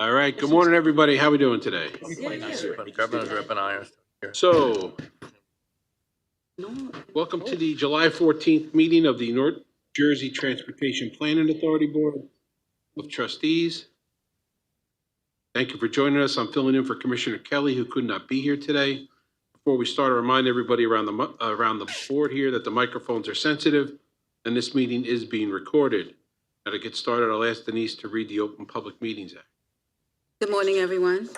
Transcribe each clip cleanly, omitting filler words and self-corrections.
All right, good morning, everybody. How we doing today? Governor's ripping irons. So, welcome to the July 14th meeting of the North Jersey Transportation Planning Authority Board of Trustees. Thank you for joining us. I'm filling in for Commissioner Kelly, who could not be here today. Before we start, I remind everybody around the board here that the microphones are sensitive and this meeting is being recorded. Now to get started, I'll ask Denise to read the Open Public Meetings Act. Good morning, everyone.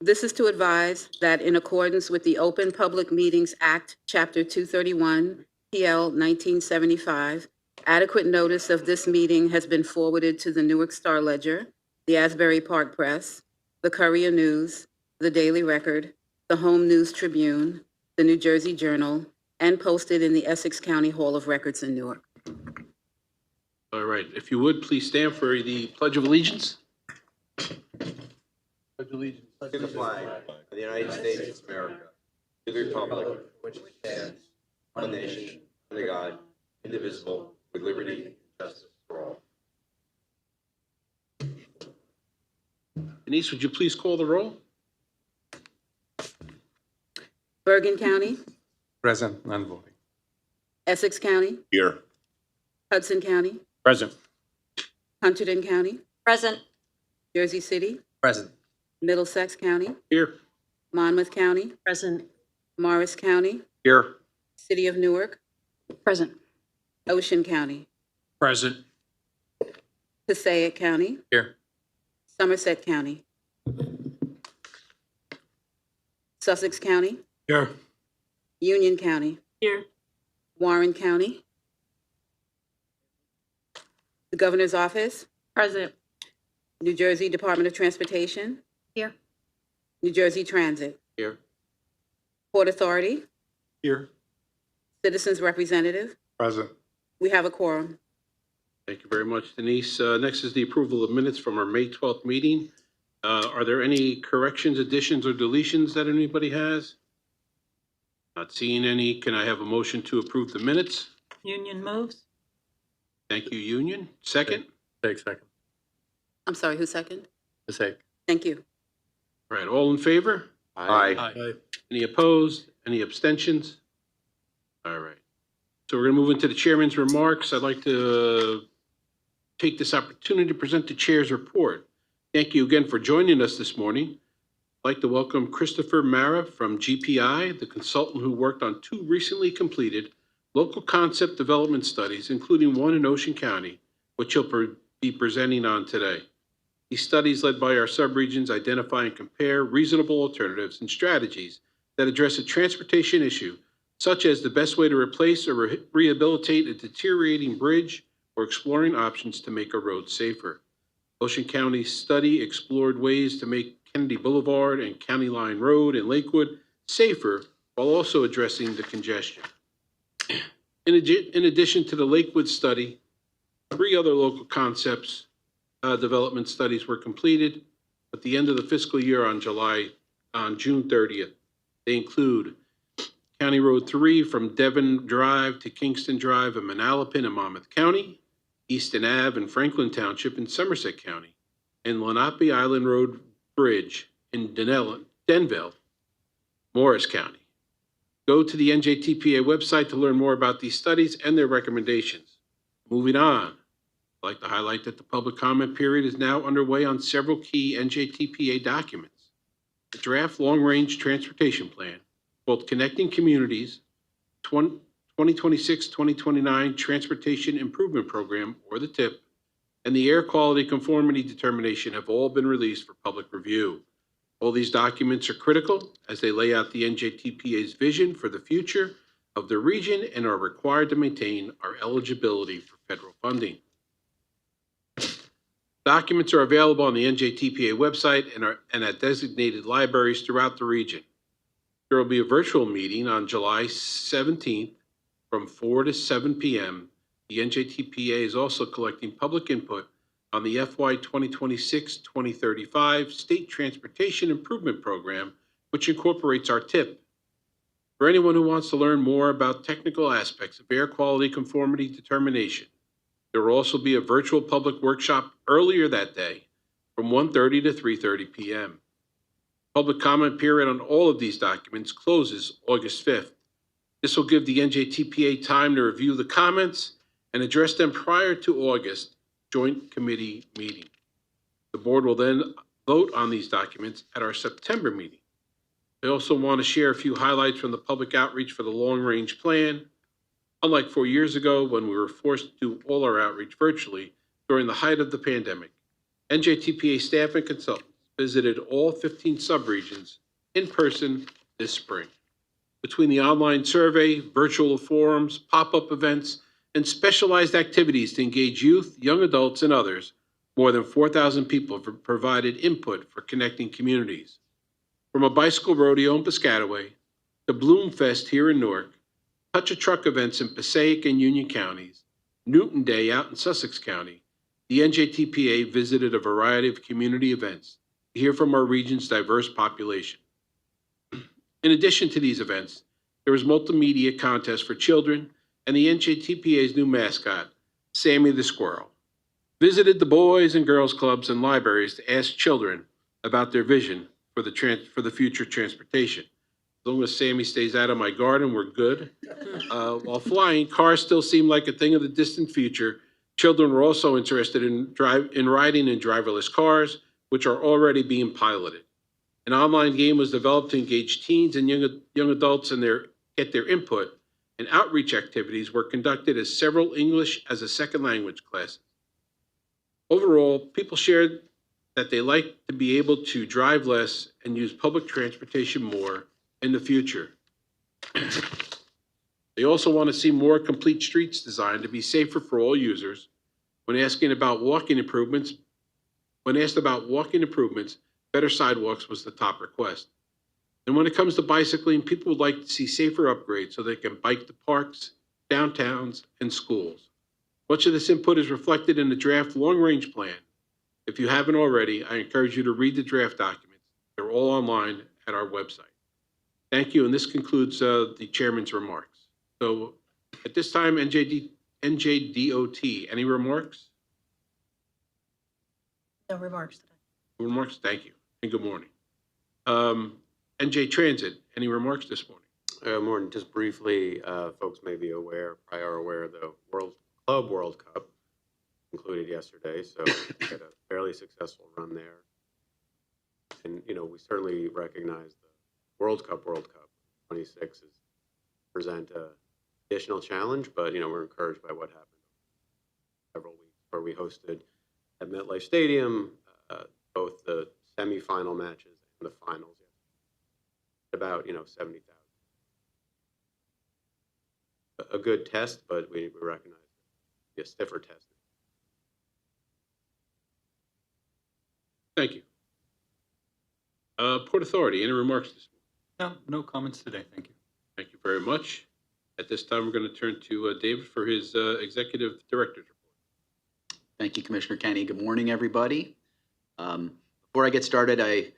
This is to advise that in accordance with the Open Public Meetings Act, Chapter 231, PL 1975, adequate notice of this meeting has been forwarded to the Newark Star Ledger, the Asbury Park Press, the Courier News, the Daily Record, the Home News Tribune, the New Jersey Journal, and posted in the Essex County Hall of Records in Newark. All right, if you would, please stand for the Pledge of Allegiance. Pledge allegiance to the flag of the United States of America, to the republic which stands one nation, under God, indivisible, with liberty and justice for all. Denise, would you please call the roll? Bergen County, Present, none voting. Essex County, Here. Hudson County, Present. Hunterdon County, Present. Jersey City, Present. Middlesex County, Here. Monmouth County, Present. Morris County, Here. City of Newark, Present. Ocean County, Present. Passaic County, Here. Somerset County, Sussex County, Here. Union County, Here. Warren County, the Governor's Office, Present. New Jersey Department of Transportation, Here. New Jersey Transit, Here. Port Authority, Here. Citizens Representative. Present. We have a quorum. Thank you very much, Denise. Next is the approval of minutes from our May 12th meeting. Are there any corrections, additions, or deletions that anybody has? Not seeing any. Can I have a motion to approve the minutes? Union moves. Thank you, Union. Second? Take second. I'm sorry, who second? The sake. Thank you. All right, all in favor? Aye. Any opposed? Any abstentions? All right. So we're going to move into the chairman's remarks. I'd like to take this opportunity to present the chair's report. Thank you again for joining us this morning. I'd like to welcome Christopher Mara from GPI, the consultant who worked on 2 recently completed local concept development studies, including one in Ocean County, which he'll be presenting on today. These studies, led by our subregions, identify and compare reasonable alternatives and strategies that address a transportation issue, such as the best way to replace or rehabilitate a deteriorating bridge or exploring options to make a road safer. Ocean County's study explored ways to make Kennedy Boulevard and County Line Road in Lakewood safer while also addressing the congestion. In addition to the Lakewood study, 3 other local concepts development studies were completed at the end of the fiscal year on June 30th. They include County Road 3 from Devon Drive to Kingston Drive in Manalapan and Monmouth County, Easton Ave in Franklin Township in Somerset County, and Lenape Island Road Bridge in Denville, Morris County. Go to the NJTPA website to learn more about these studies and their recommendations. Moving on, I'd like to highlight that the public comment period is now underway on several key NJTPA documents. The draft long-range transportation plan, called Connecting Communities 2026-2029 Transportation Improvement Program, or the TIP, and the Air Quality Conformity Determination have all been released for public review. All these documents are critical as they lay out the NJTPA's vision for the future of the region and are required to maintain our eligibility for federal funding. Documents are available on the NJTPA website and at designated libraries throughout the region. There will be a virtual meeting on July 17th from 4 to 7 p.m. The NJTPA is also collecting public input on the FY 2026-2035 State Transportation Improvement Program, which incorporates our TIP. For anyone who wants to learn more about technical aspects of air quality conformity determination, there will also be a virtual public workshop earlier that day from 1:30 to 3:30 p.m. Public comment period on all of these documents closes August 5th. This will give the NJTPA time to review the comments and address them prior to August joint committee meeting. The board will then vote on these documents at our September meeting. I also want to share a few highlights from the public outreach for the long-range plan. Unlike 4 years ago, when we were forced to do all our outreach virtually during the height of the pandemic, NJTPA staff and consultants visited all 15 subregions in person this spring. Between the online survey, virtual forums, pop-up events, and specialized activities to engage youth, young adults, and others, more than 4,000 people have provided input for connecting communities. From a bicycle rodeo in Piscataway to Bloomfest here in Newark, Touch a Truck events in Passaic and Union counties, Newton Day out in Sussex County, the NJTPA visited a variety of community events to hear from our region's diverse population. In addition to these events, there was multimedia contest for children and the NJTPA's new mascot, Sammy the Squirrel. Visited the boys and girls clubs and libraries to ask children about their vision for the future transportation. As long as Sammy stays out of my garden, we're good. While flying, cars still seem like a thing of the distant future. Children were also interested in riding in driverless cars, which are already being piloted. An online game was developed to engage teens and young adults and get their input, and outreach activities were conducted as several English as a second language classes. Overall, people shared that they like to be able to drive less and use public transportation more in the future. They also want to see more complete streets designed to be safer for all users. When asked about walking improvements, better sidewalks was the top request. And when it comes to bicycling, people would like to see safer upgrades so they can bike to parks, downtowns, and schools. Much of this input is reflected in the draft long-range plan. If you haven't already, I encourage you to read the draft documents. They're all online at our website. Thank you, and this concludes the chairman's remarks. So at this time, NJDOT, any remarks? No remarks today. Remarks, thank you, and good morning. NJ Transit, any remarks this morning? Morning. Just briefly, folks may be prior aware, the World Cup concluded yesterday, so we had a fairly successful run there. And, we certainly recognize the World Cup 26 is present an additional challenge, but, we're encouraged by what happened several weeks where we hosted at MetLife Stadium, both the semifinal matches and the finals. About 70,000. A good test, but we recognize a stiffer test. Thank you. Port Authority, any remarks this morning? No comments today. Thank you. Thank you very much. At this time, we're going to turn to David for his Executive Director's report. Thank you, Commissioner Kenny. Good morning, everybody. Before I get started, I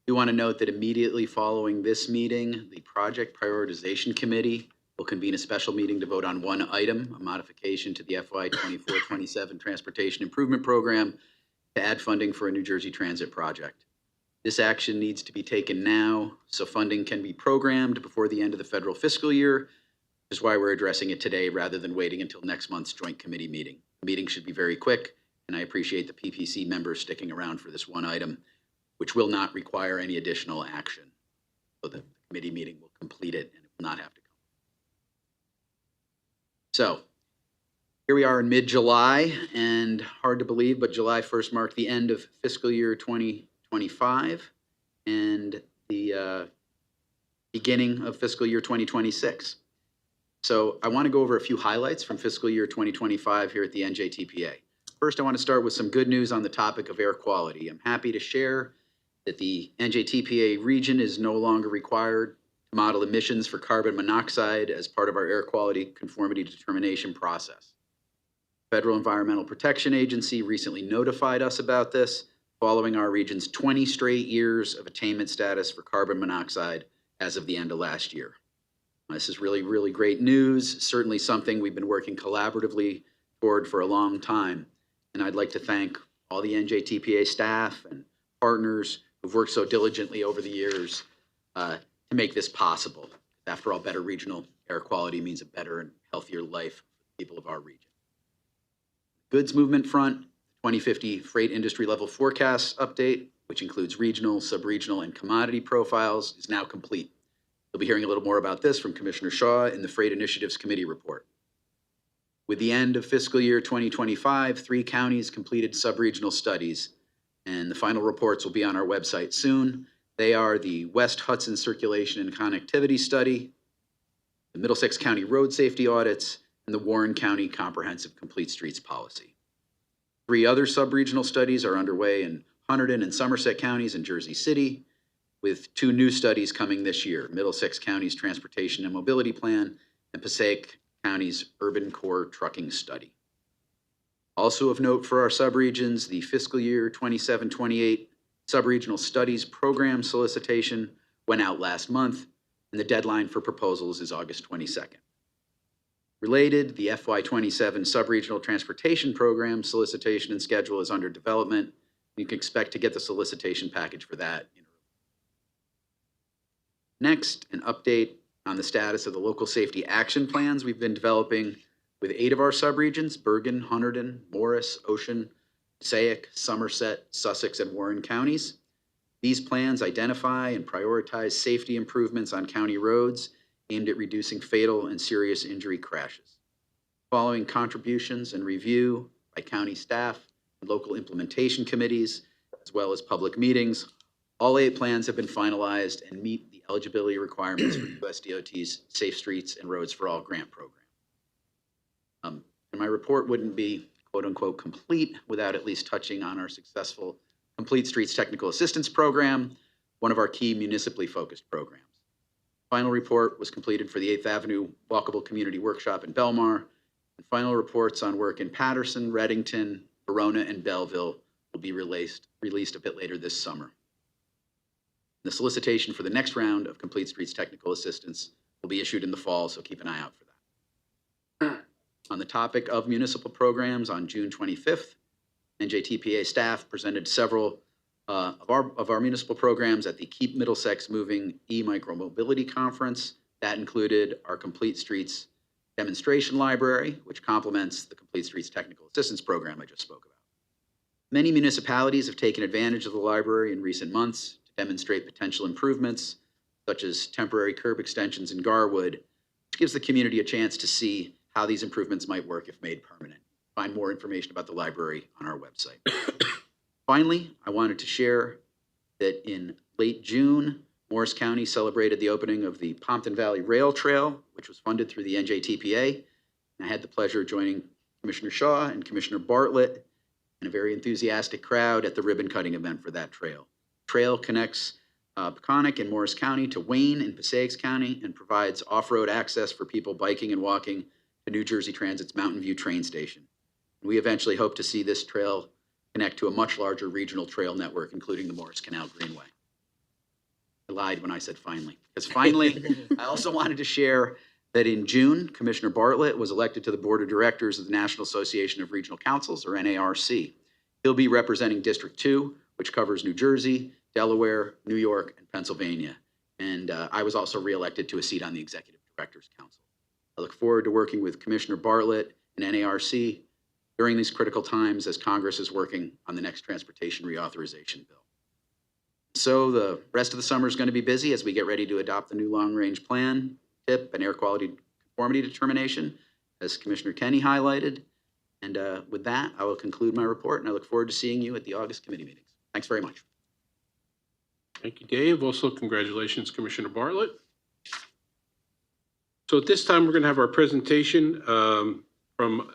do want to note that immediately following this meeting, the Project Prioritization Committee will convene a special meeting to vote on one item, a modification to the FY 24-27 Transportation Improvement Program to add funding for a New Jersey transit project. This action needs to be taken now so funding can be programmed before the end of the federal fiscal year, which is why we're addressing it today rather than waiting until next month's joint committee meeting. The meeting should be very quick, and I appreciate the PPC members sticking around for this one item, which will not require any additional action. So the committee meeting will complete it and it will not have to come. So here we are in mid-July, and hard to believe, but July 1st marked the end of fiscal year 2025 and the beginning of fiscal year 2026. So I want to go over a few highlights from fiscal year 2025 here at the NJTPA. First, I want to start with some good news on the topic of air quality. I'm happy to share that the NJTPA region is no longer required to model emissions for carbon monoxide as part of our air quality conformity determination process. Federal Environmental Protection Agency recently notified us about this following our region's 20 straight years of attainment status for carbon monoxide as of the end of last year. This is really, really great news, certainly something we've been working collaboratively toward for a long time. And I'd like to thank all the NJTPA staff and partners who've worked so diligently over the years to make this possible. After all, better regional air quality means a better and healthier life for the people of our region. Goods movement front, 2050 freight industry level forecast update, which includes regional, sub-regional, and commodity profiles, is now complete. You'll be hearing a little more about this from Commissioner Shaw in the Freight Initiatives Committee report. With the end of fiscal year 2025, 3 counties completed sub-regional studies, and the final reports will be on our website soon. They are the West Hudson Circulation and Connectivity Study, the Middlesex County Road Safety Audits, and the Warren County Comprehensive Complete Streets Policy. 3 other sub-regional studies are underway in Hunterdon and Somerset counties and Jersey City, with 2 new studies coming this year, Middlesex County's Transportation and Mobility Plan and Passaic County's Urban Core Trucking Study. Also of note for our subregions, the fiscal year 27-28 Subregional Studies Program solicitation went out last month, and the deadline for proposals is August 22nd. Related, the FY27 Subregional Transportation Program solicitation and schedule is under development. You can expect to get the solicitation package for that in early. Next, an update on the status of the local safety action plans we've been developing with 8 of our subregions: Bergen, Hunterdon, Morris, Ocean, Passaic, Somerset, Sussex, and Warren counties. These plans identify and prioritize safety improvements on county roads aimed at reducing fatal and serious injury crashes. Following contributions and review by county staff and local implementation committees, as well as public meetings, all 8 plans have been finalized and meet the eligibility requirements for USDOT's Safe Streets and Roads for All grant program. And my report wouldn't be quote unquote complete without at least touching on our successful Complete Streets Technical Assistance Program, one of our key municipally focused programs. Final report was completed for the 8th Avenue Walkable Community Workshop in Belmar, and final reports on work in Patterson, Reddington, Verona, and Belleville will be released a bit later this summer. The solicitation for the next round of Complete Streets Technical Assistance will be issued in the fall, so keep an eye out for that. On the topic of municipal programs, on June 25th, NJTPA staff presented several of our municipal programs at the Keep Middlesex Moving E-Micromobility Conference. That included our Complete Streets Demonstration Library, which complements the Complete Streets Technical Assistance Program I just spoke about. Many municipalities have taken advantage of the library in recent months to demonstrate potential improvements, such as temporary curb extensions in Garwood, which gives the community a chance to see how these improvements might work if made permanent. Find more information about the library on our website. Finally, I wanted to share that in late June, Morris County celebrated the opening of the Pompton Valley Rail Trail, which was funded through the NJTPA. And I had the pleasure of joining Commissioner Shaw and Commissioner Bartlett and a very enthusiastic crowd at the ribbon cutting event for that trail. The trail connects Peconic and Morris County to Wayne and Passaic County and provides off-road access for people biking and walking to New Jersey Transit's Mountain View train station. We eventually hope to see this trail connect to a much larger regional trail network, including the Morris Canal Greenway. I lied when I said finally, because finally, I also wanted to share that in June, Commissioner Bartlett was elected to the Board of Directors of the National Association of Regional Councils, or NARC. He'll be representing District 2, which covers New Jersey, Delaware, New York, and Pennsylvania. And I was also reelected to a seat on the Executive Directors Council. I look forward to working with Commissioner Bartlett and NARC during these critical times as Congress is working on the next transportation reauthorization bill. So the rest of the summer is going to be busy as we get ready to adopt the new long-range plan, TIP, and air quality conformity determination, as Commissioner Kenny highlighted. And with that, I will conclude my report, and I look forward to seeing you at the August committee meetings. Thanks very much. Thank you, Dave. Also, congratulations, Commissioner Bartlett. So at this time, we're going to have our presentation from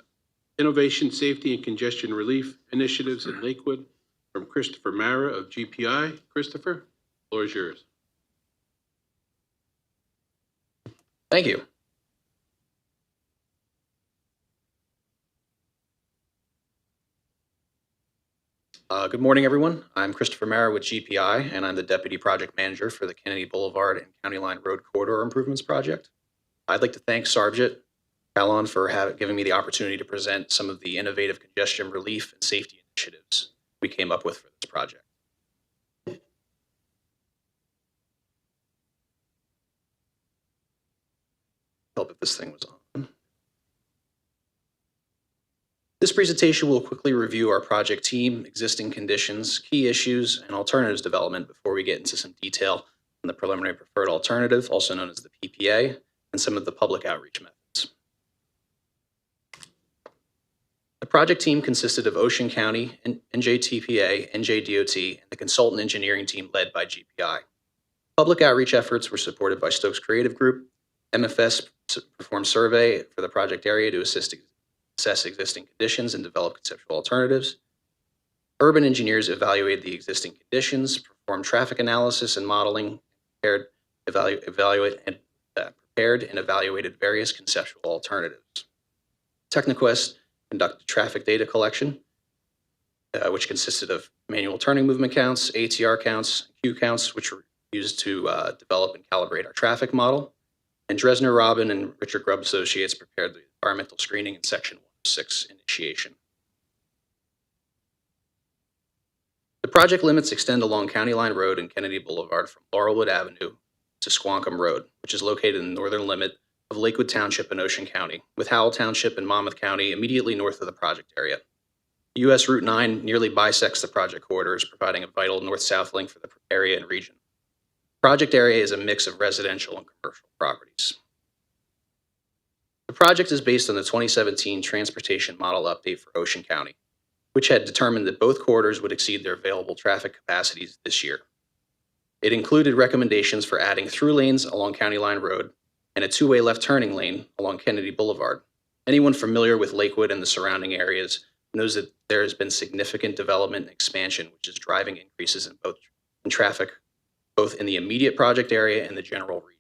Innovation, Safety, and Congestion Relief Initiatives in Lakewood from Christopher Mara of GPI. Christopher, the floor is yours. Thank you. Good morning, everyone. I'm Christopher Mara with GPI, and I'm the Deputy Project Manager for the Kennedy Boulevard and County Line Road Corridor Improvements Project. I'd like to thank Sargent Calon for giving me the opportunity to present some of the innovative congestion relief and safety initiatives we came up with for this project. Help if this thing was on. This presentation will quickly review our project team, existing conditions, key issues, and alternatives development before we get into some detail on the preliminary preferred alternative, also known as the PPA, and some of the public outreach methods. The project team consisted of Ocean County, NJTPA, NJDOT, and the consultant engineering team led by GPI. Public outreach efforts were supported by Stokes Creative Group. MFS performed survey for the project area to assess existing conditions and develop conceptual alternatives. Urban engineers evaluated the existing conditions, performed traffic analysis and modeling, prepared and evaluated various conceptual alternatives. TechniQuest conducted traffic data collection, which consisted of manual turning movement counts, ATR counts, Q counts, which were used to develop and calibrate our traffic model. And Dresner Robin and Richard Grubb Associates prepared the environmental screening and Section 106 initiation. The project limits extend along County Line Road and Kennedy Boulevard from Laurelwood Avenue to Squonkam Road, which is located in the northern limit of Lakewood Township and Ocean County, with Howell Township and Monmouth County immediately north of the project area. US Route 9 nearly bisects the project corridors, providing a vital north-south link for the area and region. The project area is a mix of residential and commercial properties. The project is based on the 2017 Transportation Model Update for Ocean County, which had determined that both corridors would exceed their available traffic capacities this year. It included recommendations for adding through lanes along County Line Road and a two-way left turning lane along Kennedy Boulevard. Anyone familiar with Lakewood and the surrounding areas knows that there has been significant development and expansion, which is driving increases in traffic, both in the immediate project area and the general region.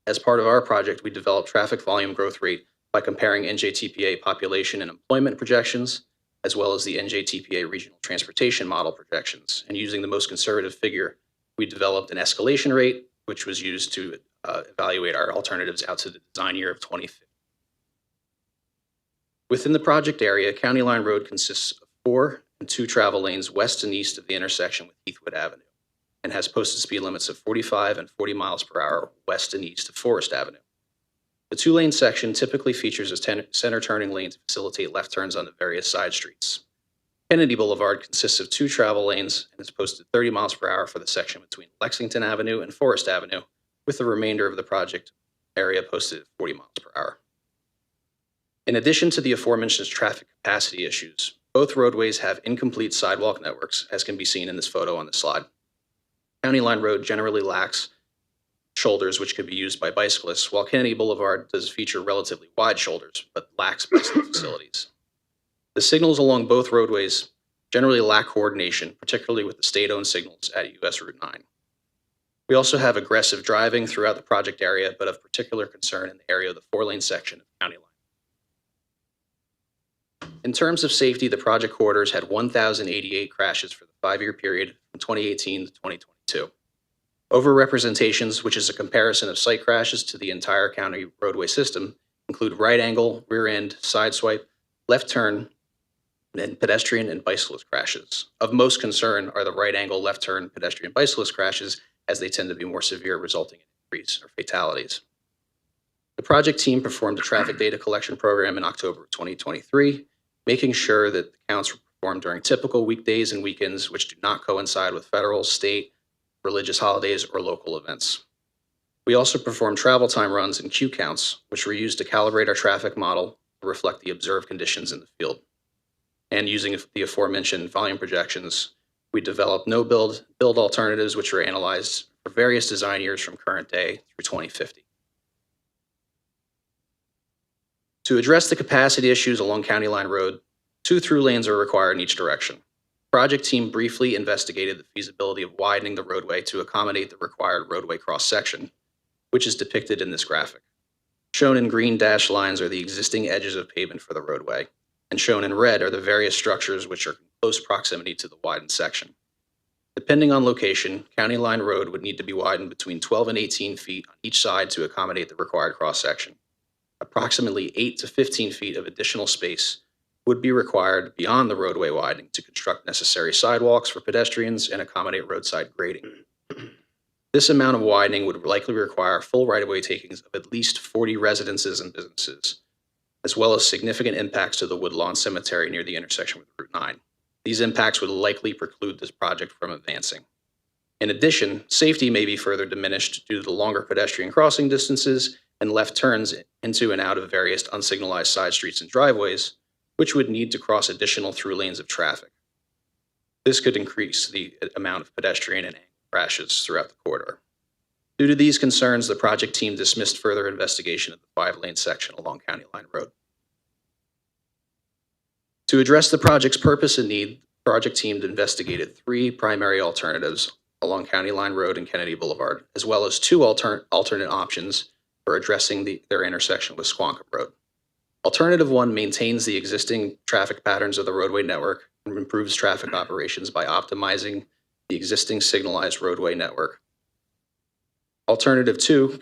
As part of our project, we developed traffic volume growth rate by comparing NJTPA population and employment projections, as well as the NJTPA regional transportation model projections. And using the most conservative figure, we developed an escalation rate, which was used to evaluate our alternatives out to the design year of 2050. Within the project area, County Line Road consists of 4 and 2 travel lanes west and east of the intersection with Heathwood Avenue, and has posted speed limits of 45 and 40 miles per hour west and east of Forest Avenue. The 2-lane section typically features a center turning lane to facilitate left turns on the various side streets. Kennedy Boulevard consists of 2 travel lanes and is posted 30 miles per hour for the section between Lexington Avenue and Forest Avenue, with the remainder of the project area posted at 40 miles per hour. In addition to the aforementioned traffic capacity issues, both roadways have incomplete sidewalk networks, as can be seen in this photo on the slide. County Line Road generally lacks shoulders which could be used by bicyclists, while Kennedy Boulevard does feature relatively wide shoulders, but lacks bicycle facilities. The signals along both roadways generally lack coordination, particularly with the state-owned signals at US Route 9. We also have aggressive driving throughout the project area, but of particular concern in the area of the 4-lane section of County Line. In terms of safety, the project corridors had 1,088 crashes for the 5-year period from 2018 to 2022. Overrepresentations, which is a comparison of site crashes to the entire county roadway system, include right angle, rear end, side swipe, left turn, and pedestrian and bicyclist crashes. Of most concern are the right angle, left turn, pedestrian, bicyclist crashes, as they tend to be more severe, resulting in injuries or fatalities. The project team performed a traffic data collection program in October of 2023, making sure that the counts were performed during typical weekdays and weekends, which do not coincide with federal, state, religious holidays, or local events. We also performed travel time runs and Q counts, which were used to calibrate our traffic model to reflect the observed conditions in the field. And using the aforementioned volume projections, we developed no-build, build alternatives, which were analyzed for various design years from current day through 2050. To address the capacity issues along County Line Road, 2 through lanes are required in each direction. The project team briefly investigated the feasibility of widening the roadway to accommodate the required roadway cross-section, which is depicted in this graphic. Shown in green dashed lines are the existing edges of pavement for the roadway, and shown in red are the various structures which are in close proximity to the widened section. Depending on location, County Line Road would need to be widened between 12 and 18 feet on each side to accommodate the required cross-section. Approximately 8 to 15 feet of additional space would be required beyond the roadway widening to construct necessary sidewalks for pedestrians and accommodate roadside grading. This amount of widening would likely require full right-of-way takings of at least 40 residences and businesses, as well as significant impacts to the Woodlawn Cemetery near the intersection with Route 9. These impacts would likely preclude this project from advancing. In addition, safety may be further diminished due to the longer pedestrian crossing distances and left turns into and out of various unsignalized side streets and driveways, which would need to cross additional through lanes of traffic. This could increase the amount of pedestrian and crashes throughout the corridor. Due to these concerns, the project team dismissed further investigation of the 5-lane section along County Line Road. To address the project's purpose and need, the project team investigated 3 primary alternatives along County Line Road and Kennedy Boulevard, as well as 2 alternate options for addressing their intersection with Squonkam Road. Alternative 1 maintains the existing traffic patterns of the roadway network and improves traffic operations by optimizing the existing signalized roadway network. Alternative 2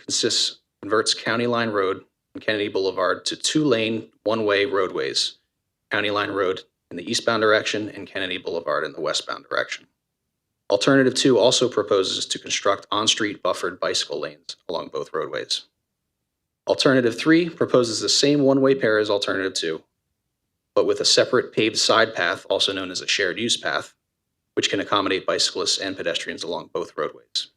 converts County Line Road and Kennedy Boulevard to 2-lane, one-way roadways, County Line Road in the eastbound direction and Kennedy Boulevard in the westbound direction. Alternative 2 also proposes to construct on-street buffered bicycle lanes along both roadways. Alternative 3 proposes the same one-way pair as Alternative 2, but with a separate paved side path, also known as a shared use path, which can accommodate bicyclists and pedestrians along both roadways.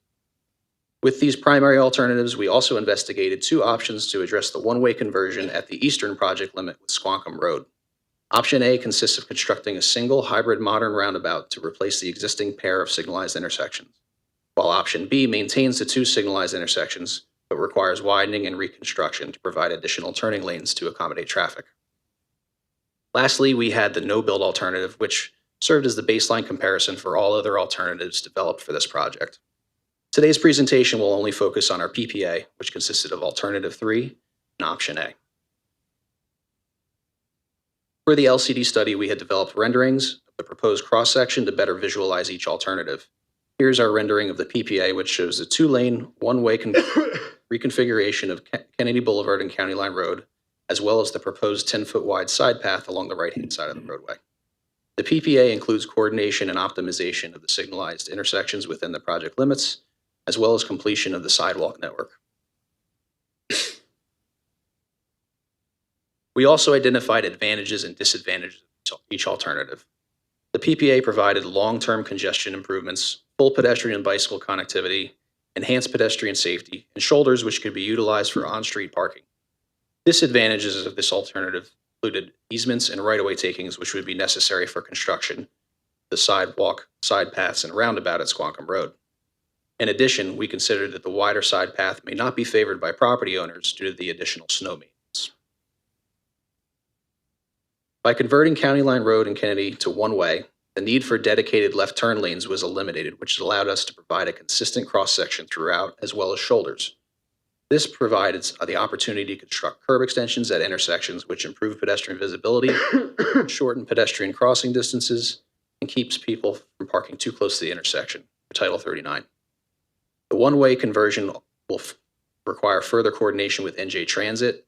With these primary alternatives, we also investigated 2 options to address the one-way conversion at the eastern project limit with Squonkam Road. Option A consists of constructing a single hybrid modern roundabout to replace the existing pair of signalized intersections, while Option B maintains the 2 signalized intersections but requires widening and reconstruction to provide additional turning lanes to accommodate traffic. Lastly, we had the no-build alternative, which served as the baseline comparison for all other alternatives developed for this project. Today's presentation will only focus on our PPA, which consisted of Alternative 3 and Option A. For the LCD study, we had developed renderings of the proposed cross-section to better visualize each alternative. Here's our rendering of the PPA, which shows a 2-lane, one-way reconfiguration of Kennedy Boulevard and County Line Road, as well as the proposed 10-foot wide side path along the right-hand side of the roadway. The PPA includes coordination and optimization of the signalized intersections within the project limits, as well as completion of the sidewalk network. We also identified advantages and disadvantages of each alternative. The PPA provided long-term congestion improvements, full pedestrian and bicycle connectivity, enhanced pedestrian safety, and shoulders which could be utilized for on-street parking. Disadvantages of this alternative included easements and right-of-way takings which would be necessary for construction, the sidewalk, side paths, and roundabout at Squonkam Road. In addition, we considered that the wider side path may not be favored by property owners due to the additional snow maintenance. By converting County Line Road and Kennedy to one-way, the need for dedicated left turn lanes was eliminated, which allowed us to provide a consistent cross-section throughout, as well as shoulders. This provided the opportunity to construct curb extensions at intersections, which improve pedestrian visibility, shorten pedestrian crossing distances, and keeps people from parking too close to the intersection, Title 39. The one-way conversion will require further coordination with NJ Transit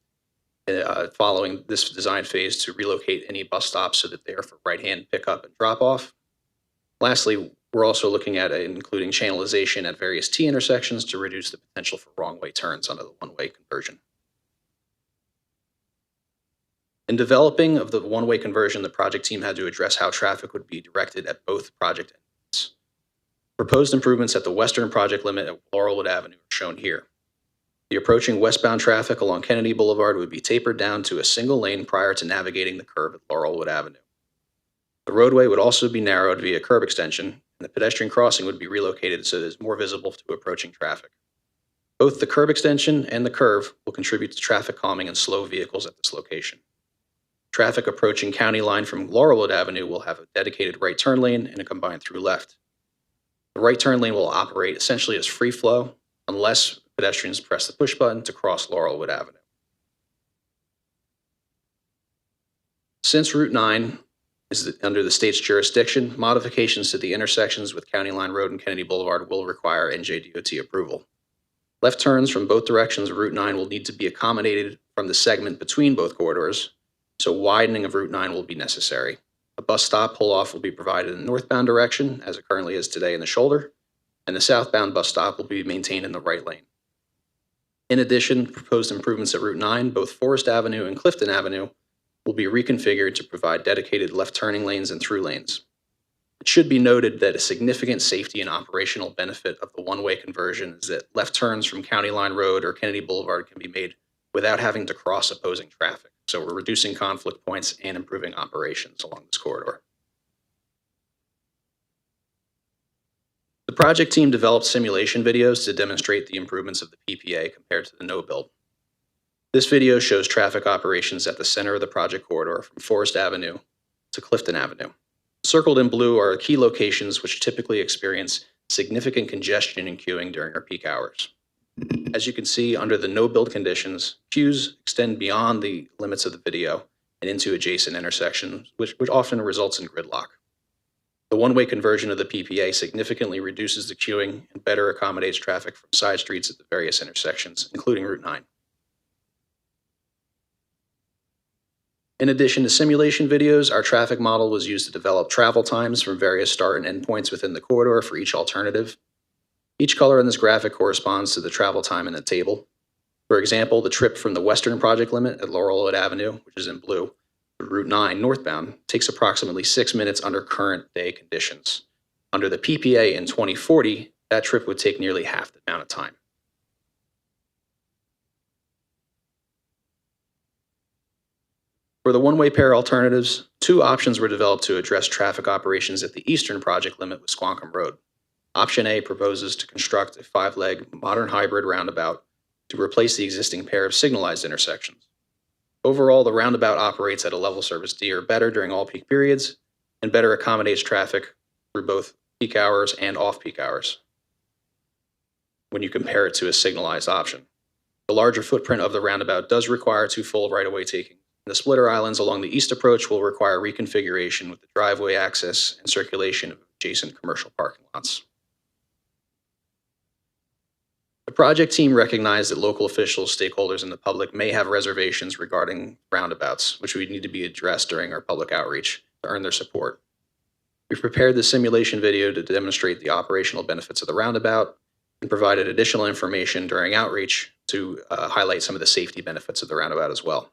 following this design phase to relocate any bus stops so that they are for right-hand pickup and drop-off. Lastly, we're also looking at including channelization at various T intersections to reduce the potential for wrong-way turns under the one-way conversion. In developing of the one-way conversion, the project team had to address how traffic would be directed at both project ends. Proposed improvements at the western project limit at Laurelwood Avenue are shown here. The approaching westbound traffic along Kennedy Boulevard would be tapered down to a single lane prior to navigating the curve at Laurelwood Avenue. The roadway would also be narrowed via curb extension, and the pedestrian crossing would be relocated so it is more visible to approaching traffic. Both the curb extension and the curve will contribute to traffic calming and slow vehicles at this location. Traffic approaching County Line from Laurelwood Avenue will have a dedicated right turn lane and a combined through left. The right turn lane will operate essentially as free flow unless pedestrians press the push button to cross Laurelwood Avenue. Since Route 9 is under the state's jurisdiction, modifications to the intersections with County Line Road and Kennedy Boulevard will require NJDOT approval. Left turns from both directions of Route 9 will need to be accommodated from the segment between both corridors so widening of Route 9 will be necessary. A bus stop pull-off will be provided in the northbound direction, as it currently is today in the shoulder, and the southbound bus stop will be maintained in the right lane. In addition, proposed improvements at Route 9, both Forest Avenue and Clifton Avenue, will be reconfigured to provide dedicated left turning lanes and through lanes. It should be noted that a significant safety and operational benefit of the one-way conversion is that left turns from County Line Road or Kennedy Boulevard can be made without having to cross opposing traffic. So we're reducing conflict points and improving operations along this corridor. The project team developed simulation videos to demonstrate the improvements of the PPA compared to the no-build. This video shows traffic operations at the center of the project corridor from Forest Avenue to Clifton Avenue. Circled in blue are key locations which typically experience significant congestion and queuing during our peak hours. As you can see, under the no-build conditions, queues extend beyond the limits of the video and into adjacent intersections, which often results in gridlock. The one-way conversion of the PPA significantly reduces the queuing and better accommodates traffic from side streets at the various intersections, including Route 9. In addition to simulation videos, our traffic model was used to develop travel times from various start and end points within the corridor for each alternative. Each color in this graphic corresponds to the travel time in the table. For example, the trip from the western project limit at Laurelwood Avenue, which is in blue, to Route 9 northbound takes approximately 6 minutes under current day conditions. Under the PPA in 2040, that trip would take nearly half the amount of time. For the one-way pair alternatives, 2 options were developed to address traffic operations at the eastern project limit with Squonkam Road. Option A proposes to construct a 5-leg modern hybrid roundabout to replace the existing pair of signalized intersections. Overall, the roundabout operates at a level service D or better during all peak periods and better accommodates traffic through both peak hours and off-peak hours when you compare it to a signalized option. The larger footprint of the roundabout does require 2 full right-of-way taking. The splitter islands along the east approach will require reconfiguration with the driveway access and circulation of adjacent commercial parking lots. The project team recognized that local officials, stakeholders, and the public may have reservations regarding roundabouts, which would need to be addressed during our public outreach to earn their support. We've prepared the simulation video to demonstrate the operational benefits of the roundabout and provided additional information during outreach to highlight some of the safety benefits of the roundabout as well.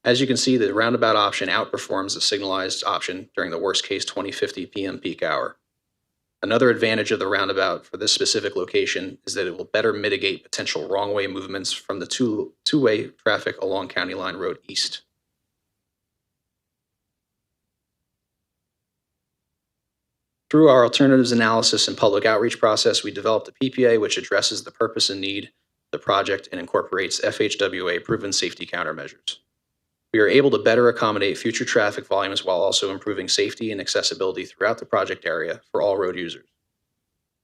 As you can see, the roundabout option outperforms the signalized option during the worst-case 2050 p.m. peak hour. Another advantage of the roundabout for this specific location is that it will better mitigate potential wrong-way movements from the two-way traffic along County Line Road East. Through our alternatives analysis and public outreach process, we developed a PPA which addresses the purpose and need of the project and incorporates FHWA proven safety countermeasures. We are able to better accommodate future traffic volumes while also improving safety and accessibility throughout the project area for all road users.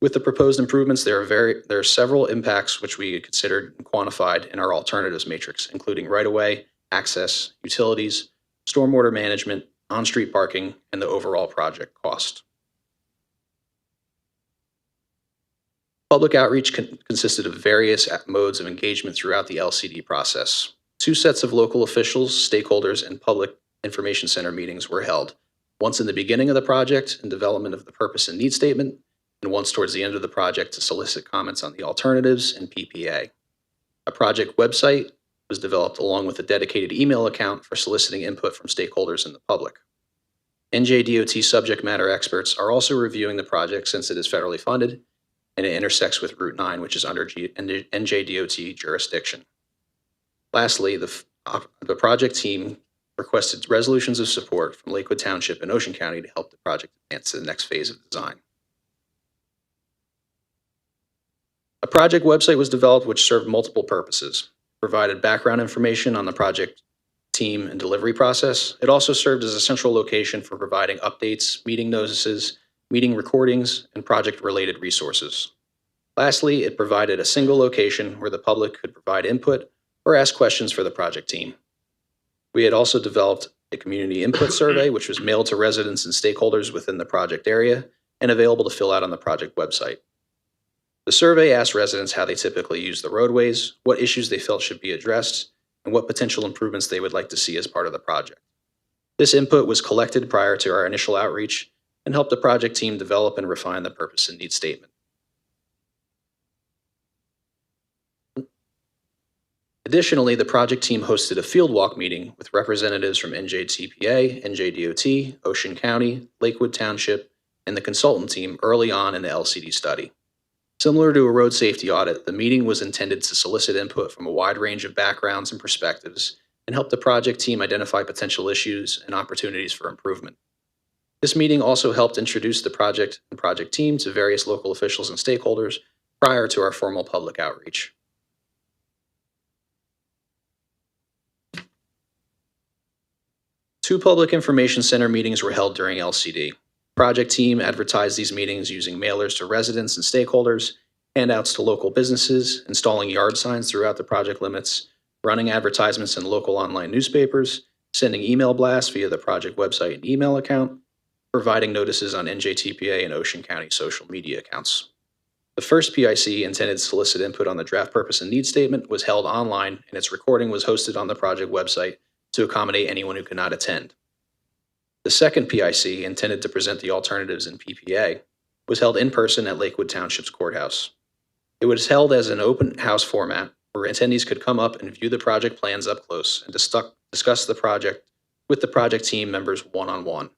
With the proposed improvements, there are several impacts which we considered and quantified in our alternatives matrix, including right-of-way, access, utilities, stormwater management, on-street parking, and the overall project cost. Public outreach consisted of various modes of engagement throughout the LCD process. 2 sets of local officials, stakeholders, and public information center meetings were held, once in the beginning of the project and development of the purpose and need statement, and once towards the end of the project to solicit comments on the alternatives and PPA. A project website was developed along with a dedicated email account for soliciting input from stakeholders and the public. NJDOT subject matter experts are also reviewing the project since it is federally funded and it intersects with Route 9, which is under NJDOT jurisdiction. Lastly, the project team requested resolutions of support from Lakewood Township and Ocean County to help the project advance to the next phase of design. A project website was developed which served multiple purposes. It provided background information on the project team and delivery process. It also served as a central location for providing updates, meeting notices, meeting recordings, and project-related resources. Lastly, it provided a single location where the public could provide input or ask questions for the project team. We had also developed a community input survey, which was mailed to residents and stakeholders within the project area and available to fill out on the project website. The survey asked residents how they typically use the roadways, what issues they felt should be addressed, and what potential improvements they would like to see as part of the project. This input was collected prior to our initial outreach and helped the project team develop and refine the purpose and need statement. Additionally, the project team hosted a field walk meeting with representatives from NJTPA, NJDOT, Ocean County, Lakewood Township, and the consultant team early on in the LCD study. Similar to a road safety audit, the meeting was intended to solicit input from a wide range of backgrounds and perspectives and help the project team identify potential issues and opportunities for improvement. This meeting also helped introduce the project and project team to various local officials and stakeholders prior to our formal public outreach. Two public information center meetings were held during LCD. Project team advertised these meetings using mailers to residents and stakeholders, handouts to local businesses, installing yard signs throughout the project limits, running advertisements in local online newspapers, sending email blasts via the project website and email account, providing notices on NJTPA and Ocean County social media accounts. The first PIC, intended to solicit input on the draft purpose and need statement, was held online, and its recording was hosted on the project website to accommodate anyone who could not attend. The second PIC, intended to present the alternatives in PPA, was held in person at Lakewood Township's courthouse. It was held as an open house format where attendees could come up and view the project plans up close and discuss the project with the project team members one-on-one.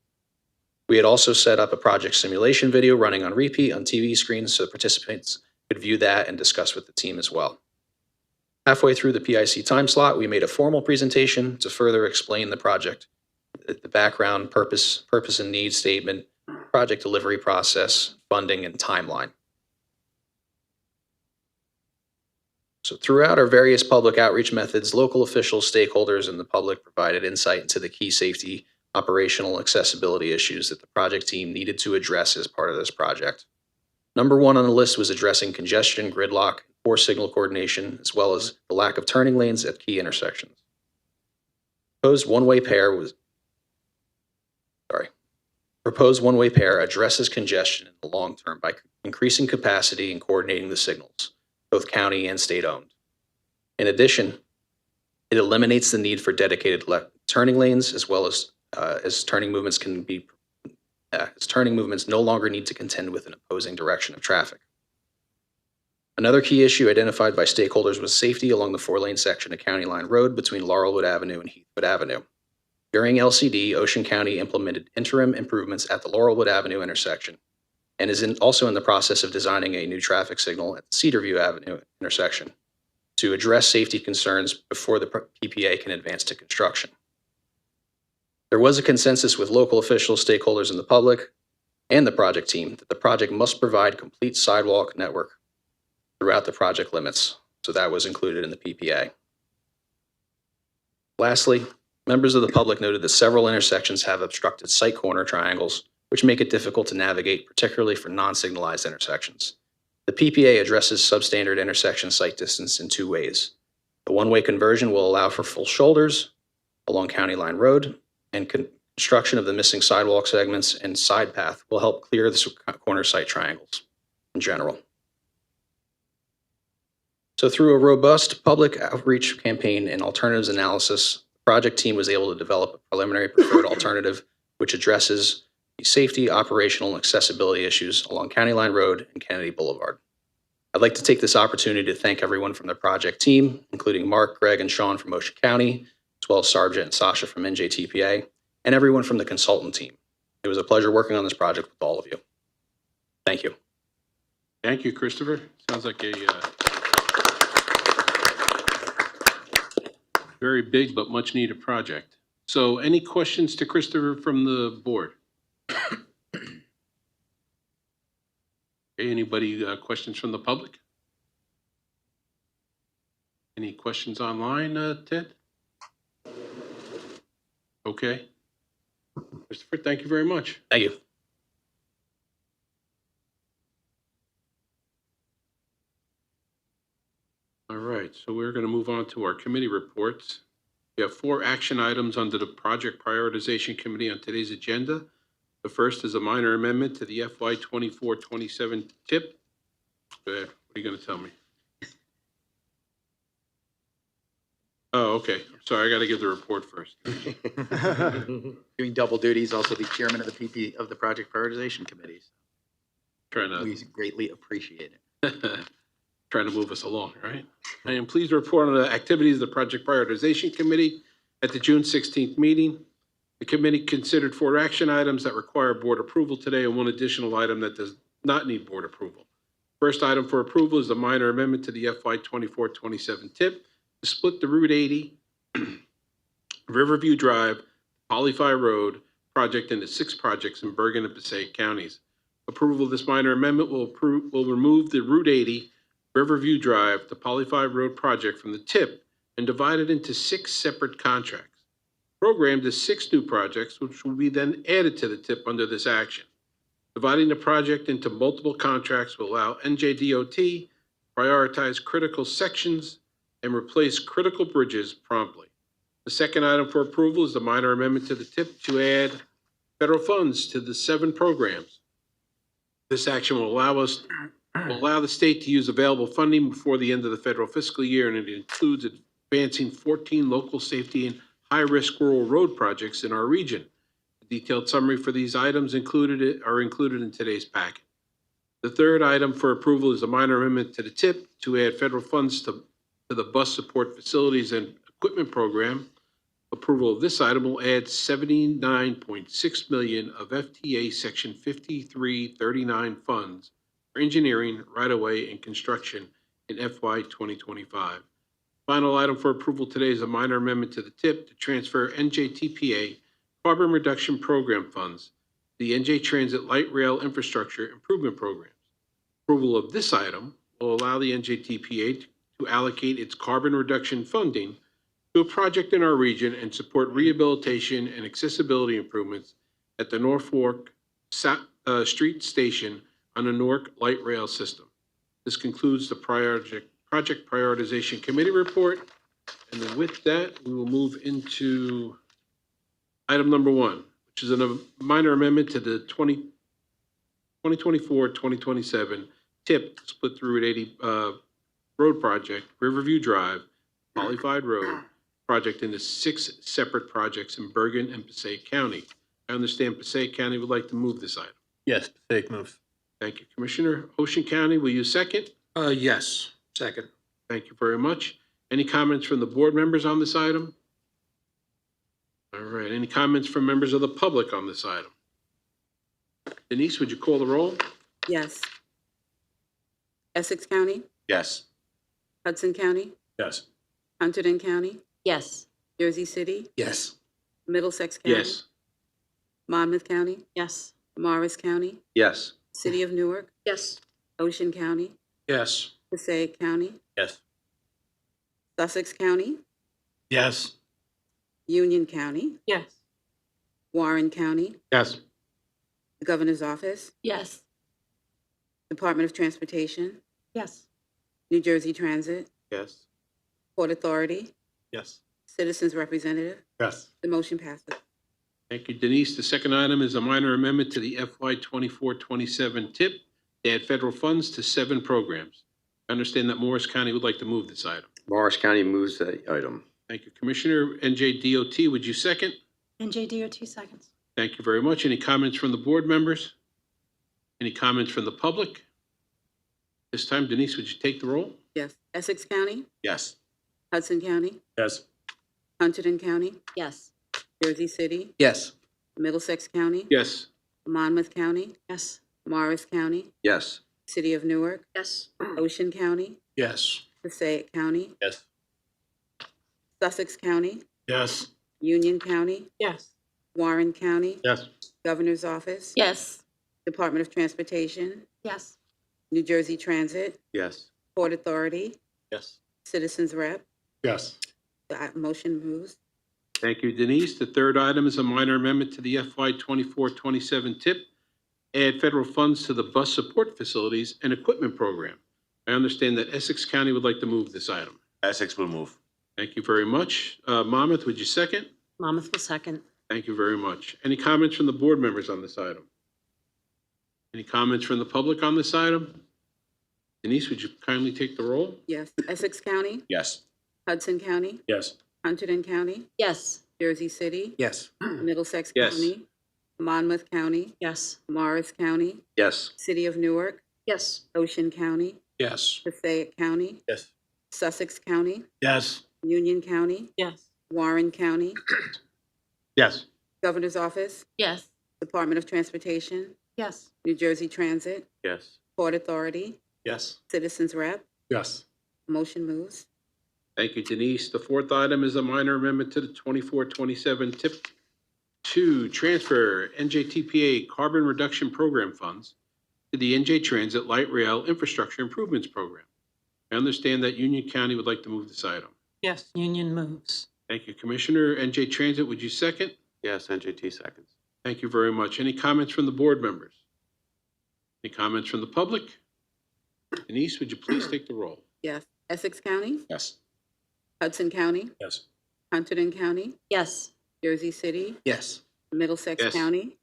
We had also set up a project simulation video running on repeat on TV screens so participants could view that and discuss with the team as well. Halfway through the PIC time slot, we made a formal presentation to further explain the project, the background, purpose and need statement, project delivery process, funding, and timeline. So throughout our various public outreach methods, local officials, stakeholders, and the public provided insight into the key safety, operational, accessibility issues that the project team needed to address as part of this project. Number one on the list was addressing congestion, gridlock, poor signal coordination, as well as the lack of turning lanes at key intersections. Proposed one-way pair addresses congestion in the long term by increasing capacity and coordinating the signals, both county and state-owned. In addition, it eliminates the need for dedicated turning lanes, as well as turning movements no longer need to contend with an opposing direction of traffic. Another key issue identified by stakeholders was safety along the 4-lane section of County Line Road between Laurelwood Avenue and Heathwood Avenue. During LCD, Ocean County implemented interim improvements at the Laurelwood Avenue intersection and is also in the process of designing a new traffic signal at the Cedarview Avenue intersection to address safety concerns before the PPA can advance to construction. There was a consensus with local officials, stakeholders, and the public, and the project team that the project must provide complete sidewalk network throughout the project limits, so that was included in the PPA. Lastly, members of the public noted that several intersections have obstructed sight corner triangles, which make it difficult to navigate, particularly for non-signalized intersections. The PPA addresses substandard intersection sight distance in two ways. The one-way conversion will allow for full shoulders along County Line Road, and construction of the missing sidewalk segments and side path will help clear the corner sight triangles in general. So through a robust public outreach campaign and alternatives analysis, the project team was able to develop a preliminary preferred alternative which addresses the safety, operational, and accessibility issues along County Line Road and Kennedy Boulevard. I'd like to take this opportunity to thank everyone from the project team, including Mark, Greg, and Sean from Ocean County, as well as Sargent and Sasha from NJTPA, and everyone from the consultant team. It was a pleasure working on this project with all of you. Thank you. Thank you, Christopher. Sounds like a very big but much needed project. So any questions to Christopher from the board? Okay, anybody questions from the public? Any questions online, Ted? Okay. Christopher, thank you very much. Thank you. All right, so we're going to move on to our committee reports. We have 4 action items under the Project Prioritization Committee on today's agenda. The first is a minor amendment to the FY 24-27 TIP. What are you going to tell me? Oh, okay. Sorry, I got to give the report first. Doing double duties, also the chairman of the PP, of the Project Prioritization Committee. Trying We greatly appreciate it. trying to move us along, right? I am pleased to report on the activities of the Project Prioritization Committee at the June 16th meeting. The committee considered 4 action items that require board approval today and 1 additional item that does not need board approval. First item for approval is a minor amendment to the FY 24-27 TIP to split the Route 80 Riverview Drive, Polyfi Road project into 6 projects in Bergen and Passaic counties. Approval of this minor amendment will remove the Route 80 Riverview Drive to Polyfi Road project from the TIP and divide it into 6 separate contracts, programmed as 6 new projects, which will be then added to the TIP under this action. Dividing the project into multiple contracts will allow NJDOT to prioritize critical sections and replace critical bridges promptly. The second item for approval is the minor amendment to the TIP to add federal funds to the 7 programs. This action will allow the state to use available funding before the end of the federal fiscal year, and it includes advancing 14 local safety and high-risk rural road projects in our region. A detailed summary for these items are included in today's packet. The third item for approval is a minor amendment to the TIP to add federal funds to the bus support facilities and equipment program. Approval of this item will add $79.6 million of FTA Section 5339 funds for engineering, right-of-way, and construction in FY 2025. Final item for approval today is a minor amendment to the TIP to transfer NJTPA Carbon Reduction Program funds to the NJ Transit Light Rail Infrastructure Improvement Programs. Approval of this item will allow the NJTPA to allocate its carbon reduction funding to a project in our region and support rehabilitation and accessibility improvements at the Norfolk Street Station on the Newark Light Rail System. This concludes the Project Prioritization Committee report. And then with that, we will move into item number 1, which is a minor amendment to the 2024-2027 TIP split through Route 80 road project, Riverview Drive, Polyfi Road project into 6 separate projects in Bergen and Passaic County. I understand Passaic County would like to move this item. Yes, Passaic moves. Thank you, Commissioner. Ocean County, will you second? Yes, second. Thank you very much. Any comments from the board members on this item? All right, any comments from members of the public on this item? Denise, would you call the roll? Yes. Essex County, Yes. Hudson County, Yes. Hunterdon County, Yes. Jersey City, Yes. Middlesex County. Yes. Monmouth County, Yes. Morris County, Yes. City of Newark, Yes. Ocean County, Yes. Passaic County, Yes. Sussex County, Yes. Union County, Yes. Warren County, Yes. the Governor's Office, Yes. Department of Transportation, Yes. New Jersey Transit, Yes. Port Authority, Yes. Citizens Representative. Yes. The motion passes. Thank you, Denise. The second item is a minor amendment to the FY 24-27 TIP to add federal funds to 7 programs. I understand that Morris County would like to move this item. Morris County moves the item. Thank you, Commissioner. NJDOT, would you second? NJDOT seconds. Thank you very much. Any comments from the board members? Any comments from the public? This time, Denise, would you take the roll? Yes. Essex County, Yes. Hudson County, Yes. Hunterdon County, Yes. Jersey City, Yes. Middlesex County, Yes. Monmouth County, Yes. Morris County, Yes. City of Newark, Yes. Ocean County, Yes. Passaic County, Yes. Sussex County, Yes. Union County, Yes. Warren County, Yes. Governor's Office, Yes. Department of Transportation, Yes. New Jersey Transit, Yes. Port Authority, Yes. Citizens Rep. Yes. The motion moves. Thank you, Denise. The third item is a minor amendment to the FY 24-27 TIP, add federal funds to the bus support facilities and equipment program. I understand that Essex County would like to move this item. Essex will move. Thank you very much. Monmouth, would you second? Monmouth will second. Thank you very much. Any comments from the board members on this item? Any comments from the public on this item? Denise, would you kindly take the roll? Yes. Essex County, Yes. Hudson County, Yes. Hunterdon County, Yes. Jersey City, Yes. Middlesex Yes. County, Monmouth County, Yes. Morris County, Yes. City of Newark, Yes. Ocean County, Yes. Passaic County, Yes. Sussex County, Yes. Union County, Yes. Warren County, Yes. Governor's Office, Yes. Department of Transportation, Yes. New Jersey Transit, Yes. Port Authority, Yes. Citizens Rep. Yes. Motion moves. Thank you, Denise. The fourth item is a minor amendment to the 24-27 TIP 2 transfer NJTPA Carbon Reduction Program funds to the NJ Transit Light Rail Infrastructure Improvements Program. I understand that Union County would like to move this item. Yes. Union moves. Thank you, Commissioner. NJ Transit, would you second? Yes, NJT seconds. Thank you very much. Any comments from the board members? Any comments from the public? Denise, would you please take the roll? Yes. Essex County, Yes. Hudson County, Yes. Hunterdon County, Yes. Jersey City, Yes. Middlesex Yes. County,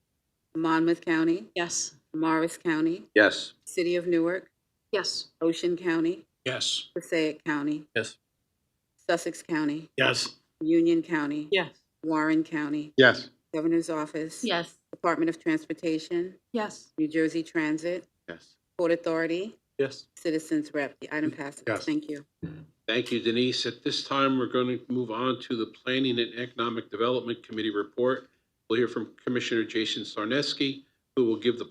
Monmouth County, Yes. Morris County, Yes. City of Newark, Yes. Ocean County, Yes. Passaic County, Yes. Sussex County, Yes. Union County, Yes. Warren County, Yes. Governor's Office, Yes. Department of Transportation, Yes. New Jersey Transit, Yes. Port Authority, Yes. Citizens Rep. The item passes. Yes. Thank you. Thank you, Denise. At this time, we're going to move on to the Planning and Economic Development Committee report. We'll hear from Commissioner Jason Sarneski, who will give the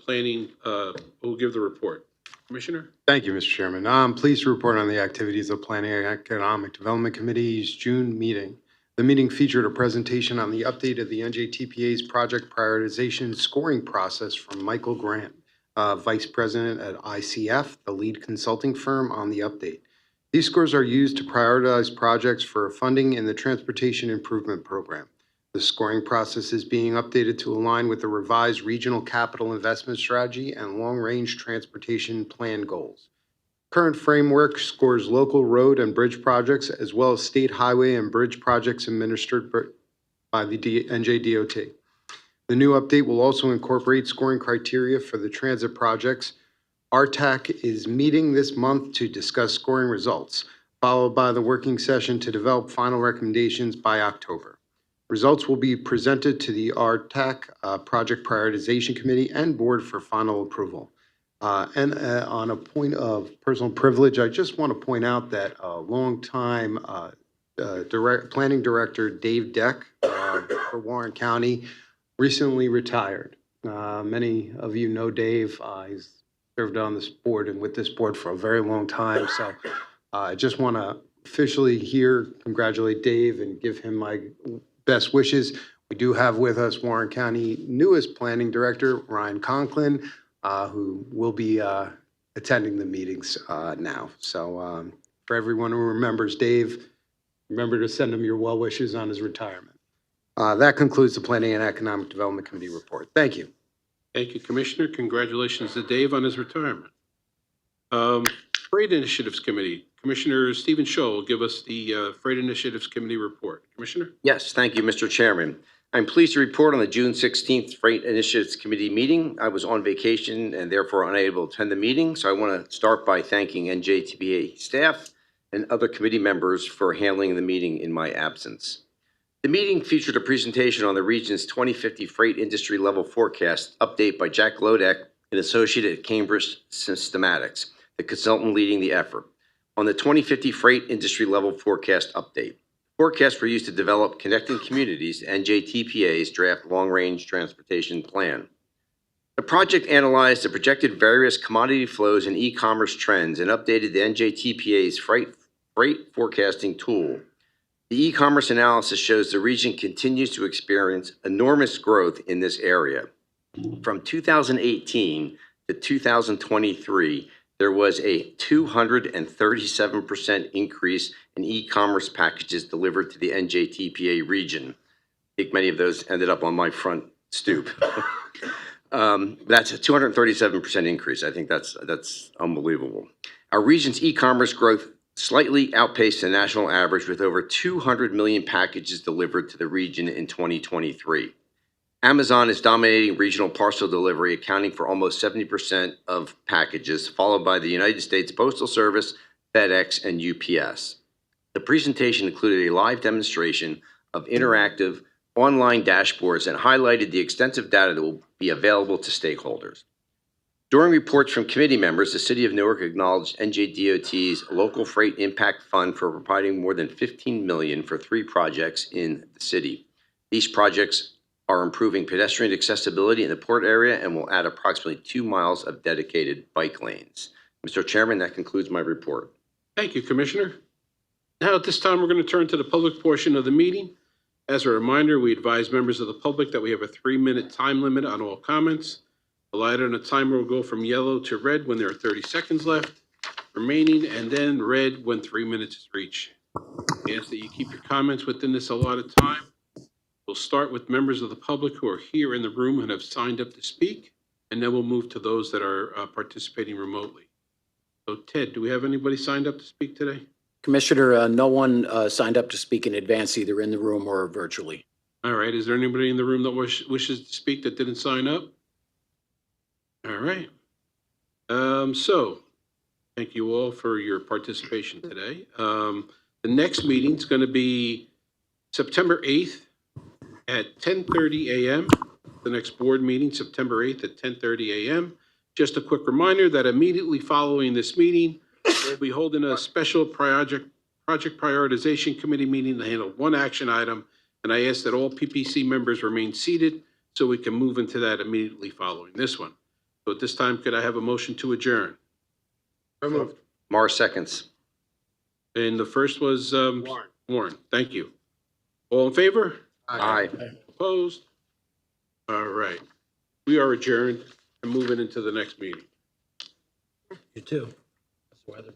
report. Commissioner? Thank you, Mr. Chairman. I'm pleased to report on the activities of Planning and Economic Development Committee's June meeting. The meeting featured a presentation on the update of the NJTPA's project prioritization scoring process from Michael Grant, Vice President at ICF, the lead consulting firm on the update. These scores are used to prioritize projects for funding in the Transportation Improvement Program. The scoring process is being updated to align with the revised Regional Capital Investment Strategy and Long-Range Transportation Plan goals. Current framework scores local road and bridge projects as well as state highway and bridge projects administered by the NJDOT. The new update will also incorporate scoring criteria for the transit projects. RTAC is meeting this month to discuss scoring results, followed by the working session to develop final recommendations by October. Results will be presented to the RTAC Project Prioritization Committee and Board for final approval. On a point of personal privilege, I just want to point out that a longtime planning director, Dave Deck, for Warren County, recently retired. Many of you know Dave. He's served on this board and with this board for a very long time. So I just want to officially here congratulate Dave and give him my best wishes. We do have with us Warren County newest planning director, Ryan Conklin, who will be attending the meetings now. So for everyone who remembers Dave, remember to send him your well wishes on his retirement. That concludes the Planning and Economic Development Committee report. Thank you. Thank you, Commissioner. Congratulations to Dave on his retirement. Freight Initiatives Committee, Commissioner Stephen Shaw will give us the Freight Initiatives Committee report. Commissioner? Yes, thank you, Mr. Chairman. I'm pleased to report on the June 16th Freight Initiatives Committee meeting. I was on vacation and therefore unable to attend the meeting, so I want to start by thanking NJTPA staff and other committee members for handling the meeting in my absence. The meeting featured a presentation on the region's 2050 freight industry level forecast update by Jack Lodek, an associate at Cambridge Systematics, the consultant leading the effort, on the 2050 freight industry level forecast update. Forecasts were used to develop Connecting Communities, NJTPA's draft long-range transportation plan. The project analyzed the projected various commodity flows and e-commerce trends and updated the NJTPA's freight forecasting tool. The e-commerce analysis shows the region continues to experience enormous growth in this area. From 2018 to 2023, there was a 237% increase in e-commerce packages delivered to the NJTPA region. I think many of those ended up on my front stoop. That's a 237% increase. I think that's unbelievable. Our region's e-commerce growth slightly outpaced the national average with over 200 million packages delivered to the region in 2023. Amazon is dominating regional parcel delivery, accounting for almost 70% of packages, followed by the United States Postal Service, FedEx, and UPS. The presentation included a live demonstration of interactive online dashboards and highlighted the extensive data that will be available to stakeholders. During reports from committee members, the City of Newark acknowledged NJDOT's Local Freight Impact Fund for providing more than $15 million for 3 projects in the city. These projects are improving pedestrian accessibility in the port area and will add approximately 2 miles of dedicated bike lanes. Mr. Chairman, that concludes my report. Thank you, Commissioner. Now, at this time, we're going to turn to the public portion of the meeting. As a reminder, we advise members of the public that we have a 3-minute time limit on all comments. The light on the timer will go from yellow to red when there are 30 seconds left remaining, and then red when 3 minutes is reached. We ask that you keep your comments within this allotted time. We'll start with members of the public who are here in the room and have signed up to speak, and then we'll move to those that are participating remotely. So Ted, do we have anybody signed up to speak today? Commissioner, no one signed up to speak in advance, either in the room or virtually. All right, is there anybody in the room that wishes to speak that didn't sign up? All right. So, thank you all for your participation today. The next meeting is going to be September 8th at 10:30 a.m. The next board meeting, September 8th at 10:30 a.m. Just a quick reminder that immediately following this meeting, we'll be holding a special project prioritization committee meeting to handle one action item, and I ask that all PPC members remain seated so we can move into that immediately following this one. So at this time, could I have a motion to adjourn? Morris seconds. And the first was Warren. Thank you. All in favor? Aye. Opposed? All right. We are adjourned and moving into the next meeting. You too. That's the weather.